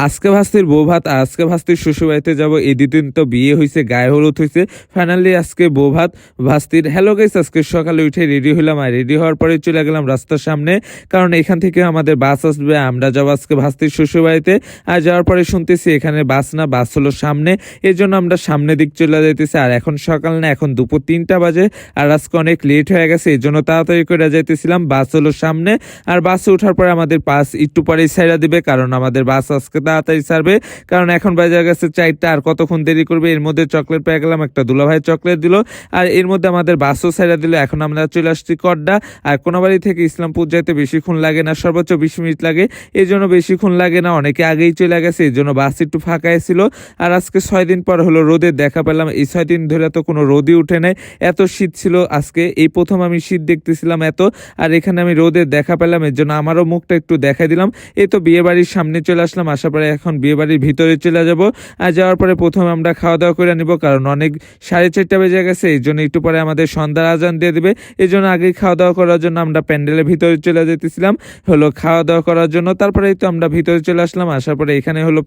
আজকে ভাস্তির বউ ভাত আর আজকে ভাস্তির শ্বশুর বাড়িতে যাবো। এই দুদিন তো বিয়ে হয়েছে, গায়ে হলুদ হয়েছে, ফাইনালি আজকে বউ ভাত ভাস্তির। হ্যালো গাইস, আজকে সকালে উঠে রেডি হলাম আর রেডি হওয়ার পরে চলে গেলাম রাস্তার সামনে, কারণ এখান থেকে আমাদের বাস আসবে। আমরা যাবো আজকে ভাস্তির শ্বশুর বাড়িতে। আর যাওয়ার পরে শুনতেছি এখানে বাস না, বাস হলো সামনে, এই জন্য আমরা সামনের দিক চলে যাইতেছি। আর এখন সকাল না, এখন দুপুর 3টা বাজে আর আজকে অনেক লেট হয়ে গেছে, এই জন্য তাড়াতাড়ি করে যাইতেছিলাম। বাস হলো সামনে আর বাসে ওঠার পরে আমাদের বাস একটু পরেই ছাইড়া দিবে, কারণ আমাদের বাস আজকে তাড়াতাড়ি ছাড়বে, কারণ এখন বাজে গেছে 4টা। আর কতক্ষণ দেরি করবে। এর মধ্যে চকলেট পেয়ে গেলাম, একটা দুলাভাই চকলেট দিল আর এর মধ্যে আমাদের বাসও ছাইড়া দিল। এখন আমরা চলে আসছি কড্ডা। আর কোনাবাড়ি থেকে ইসলামপুর যাইতে বেশিক্ষণ লাগে না, সর্বোচ্চ 20 মিনিট লাগে, এই জন্য বেশিক্ষণ লাগে না। অনেকে আগেই চলে গেছে, এই জন্য বাস একটু ফাঁকাই ছিল। আর আজকে 6 দিন পর হলো রোদের দেখা পেলাম। এই 6 দিন ধরে তো কোনো রোদই উঠে নাই, এত শীত ছিল আজকে। এই প্রথম আমি শীত দেখতেছিলাম এত, আর এখানে আমি রোদের দেখা পেলাম, এর জন্য আমারও মুখটা একটু দেখাই দিলাম। এই তো বিয়ে বাড়ির সামনে চলে আসলাম, আসার পরে এখন বিয়ে বাড়ির ভিতরে চলে যাব। আর যাওয়ার পরে প্রথমে আমরা খাওয়া দাওয়া করে নিব, কারণ অনেক 4:30 বেজে গেছে, এই জন্য একটু পরে আমাদের সন্ধ্যার আজান দিয়ে দিবে, এই জন্য আগেই খাওয়া দাওয়া করার জন্য আমরা প্যান্ডেলের ভিতরে চলে যেতেছিলাম হলো খাওয়া দাওয়া করার জন্য। তারপরেই তো আমরা ভিতরে চলে আসলাম, আসার পরে এখানে হলো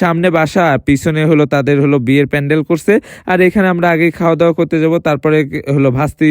সামনে বাসা আর পিছনে হলো তাদের হলো বিয়ের প্যান্ডেল করছে। আর এখানে আমরা আগে খাওয়া দাওয়া করতে যাব, তারপরে হলো ভাস্তি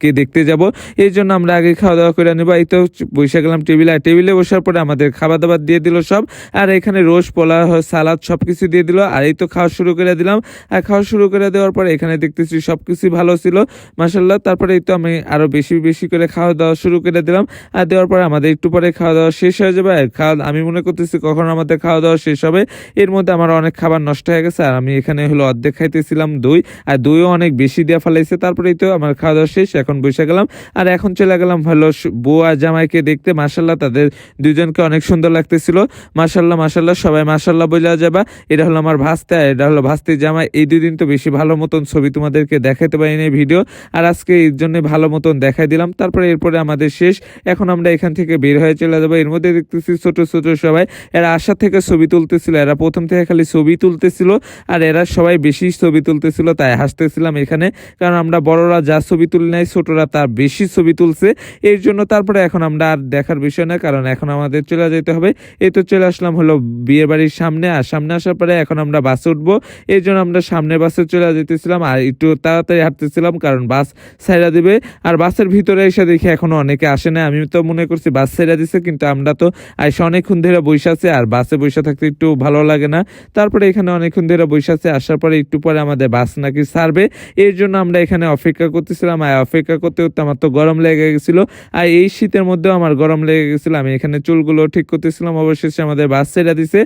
কে দেখতে যাব, এই জন্য আমরা আগে খাওয়া দাওয়া করে নেবো। এই তো বসে গেলাম টেবিলে, আর টেবিলে বসার পরে আমাদের খাবার দাবার দিয়ে দিল সব। আর এখানে রোজ পোলা সালাদ সবকিছু দিয়ে দিল, আর এই তো খাওয়া শুরু করে দিলাম। আর খাওয়া শুরু করে দেওয়ার পরে এখানে দেখতেছি সবকিছু ভালো ছিল মাশাল্লাহ। তারপরে এই তো আমি আরো বেশি বেশি করে খাওয়া দাওয়া শুরু করে দিলাম। আর দেওয়ার পরে আমাদের একটু পরে খাওয়া দাওয়া শেষ হয়ে যাবে। আর আমি মনে করতেছি কখন আমাদের খাওয়া দাওয়া শেষ হবে। এর মধ্যে আমার অনেক খাবার নষ্ট হয়ে গেছে, আর আমি এখানে হলো অর্ধেক খাইতেছিলাম দই, আর দইও অনেক বেশি দিয়ে ফেলাইছে। তারপরেই তো আমার খাওয়া দাওয়া শেষ, এখন বসে গেলাম। আর এখন চলে গেলাম হলো বউ আর জামাইকে দেখতে। মাশাল্লাহ তাদের দুজনকে অনেক সুন্দর লাগতেছিল। মাশাল্লাহ মাশাল্লাহ, সবাই মাশাল্লাহ বলে যাবা। এটা হলো আমার ভাস্তা, এটা হলো ভাস্তির জামাই। এই 2 দিন তো বেশি ভালো মতন ছবি তোমাদেরকে দেখাতে পারিনি ভিডিও, আর আজকে এর জন্য ভালো মতন দেখাই দিলাম। তারপরে এরপরে আমাদের শেষ, এখন আমরা এখান থেকে বের হয়ে চলে যাবো। এর মধ্যে দেখতেছি ছোট ছোট সবাই, এরা আশা থেকে ছবি তুলতেছিল, এরা প্রথম থেকে খালি ছবি তুলতেছিল, আর এরা সবাই বেশি ছবি তুলতেছিল, তাই হাসতেছিলাম এখানে, কারণ আমরা বড়রা যা ছবি তুলি নাই ছোটরা তার বেশি ছবি তুলছে, এর জন্য। তারপরে এখন আমরা আর দেখার বিষয় না, কারণ এখন আমাদের চলে যেতে হবে। এই তো চলে আসলাম হলো বিয়ে বাড়ির সামনে, আর সামনে আসার পরে এখন আমরা বাসে উঠবো, এই জন্য আমরা সামনের বাসে চলে যেতেছিলাম। আর একটু তাড়াতাড়ি হাঁটতেছিলাম, কারণ বাস ছাইড়া দিবে। আর বাসের ভিতরে এসে দেখি এখনো অনেকে আসে না, আমি তো মনে করছি বাস ছাইড়া দিছে, কিন্তু আমরা তো আইসা অনেকক্ষণ ধরে বসে আছি, আর বাসে বসে থাকতে একটু ভালো লাগে না। তারপরে এখানে অনেকক্ষণ ধরে বসে আছে, আসার পরে একটু পরে আমাদের বাস নাকি ছাড়বে, এর জন্য আমরা এখানে অপেক্ষা করতেছিলাম। আর অপেক্ষা করতে করতে আমার তো গরম লেগে গেছিল, আর এই শীতের মধ্যেও আমার গরম লেগে গেছিল। আমি এখানে চুলগুলো ঠিক করতেছিলাম, অবশেষে আমাদের বাস ছেড়ে দিছে।